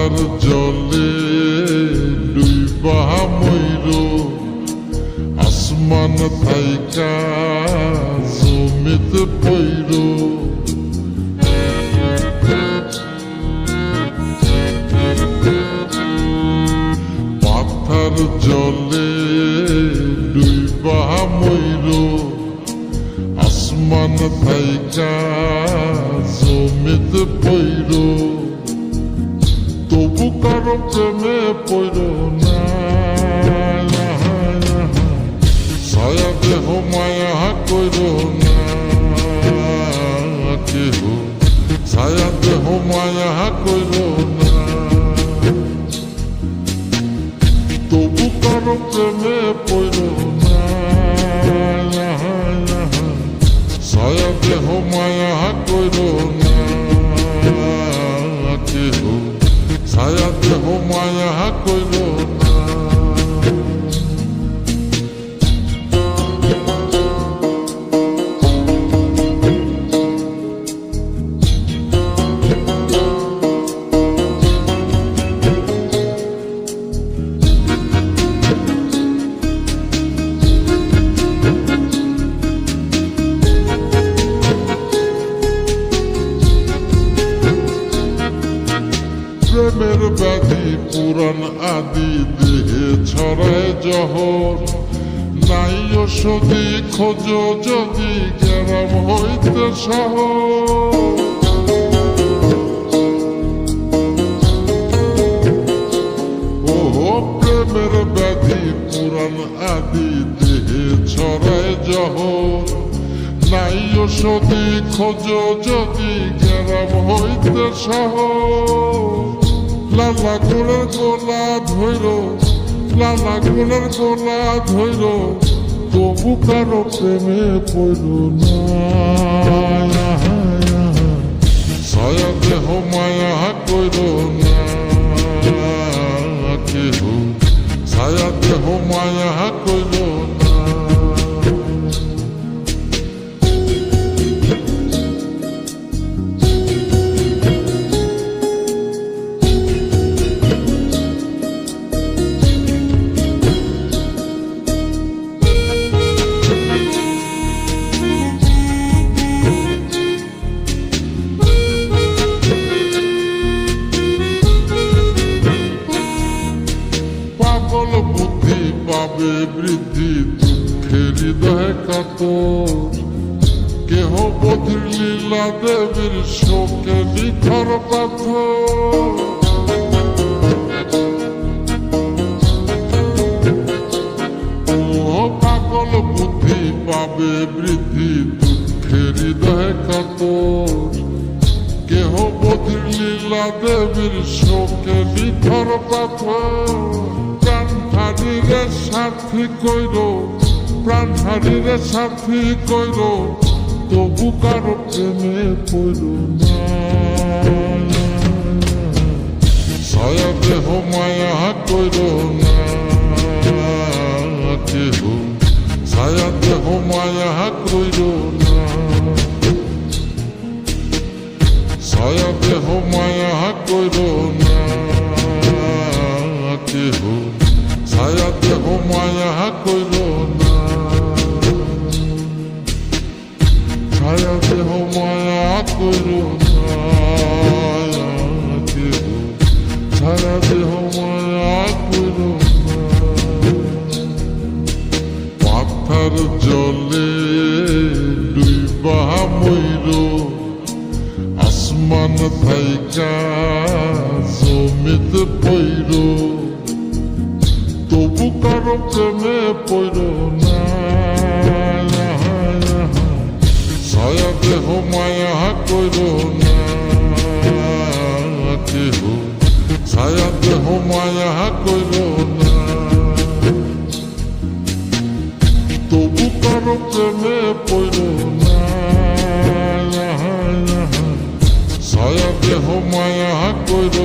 পাথার জলে ডুইবা মইরো আসমান থাইকা জমিতে পইরো পাথার জলে ডুইবা মইরো আসমান থাইকা জমিতে পইরো তবু কারো প্রেমে পইরো না ছায়া দেহ মায়া কইরো না কেহ ছায়া দেহ মায়া কইরো না তবু কারো প্রেমে পইরো না ছায়া দেহ মায়া কইরো না কেহ ছায়া দেহ মায়া কইরো না প্রেমের ব্যাধি পুরাণ আদি দেহে ছড়ায় জহর নাই ওষুধি খোঁজ যদি গ্রাম হইতে শহর প্রেমের ব্যাধি পুরাণ আদি দেহে ছড়ায় জহর নাই ওষুধি খোঁজ যদি গ্রাম হইতে শহর লালা গোলার গোলা ধৈর লালা গোলার গোলা ধৈর তবু কারো প্রেমে পড়ল না ছায়া দেহ মায়া কইর না কেহ ছায়া দেহ মায়া কইর না পাগল বুদ্ধি পাবে বৃদ্ধি দুঃখের হৃদয় কাতর কেহ বধির লীলা দেবীর শোকে নিথর পাথর পাগল বুদ্ধি পাবে বৃদ্ধি দুঃখের হৃদয় কাতর কেহ বধির লীলা দেবীর শোকে নিথর পাথর প্রাণ হারিরে সাথী কইর প্রাণ হারিরে সাথী কইর তবু কারো প্রেমে পড়ল না ছায়া দেহ মায়া কইর না কেহ ছায়া দেহ মায়া কইর না ছায়া দেহ মায়া কইর না কেহ ছায়া দেহ মায়া কইর না ছায়া দেহ মায়া কইর না কেহ ছায়া দেহ মায়া কইর না পাথার জলে ডুইবা মইরো আসমান থাইকা জমিতে পইরো তবু কারো প্রেমে পইরো না ছায়া দেহ মায়া কইরো না কেহ ছায়া দেহ মায়া কইরো না তবু কারো প্রেমে পইরো না ছায়া দেহ মায়া কইর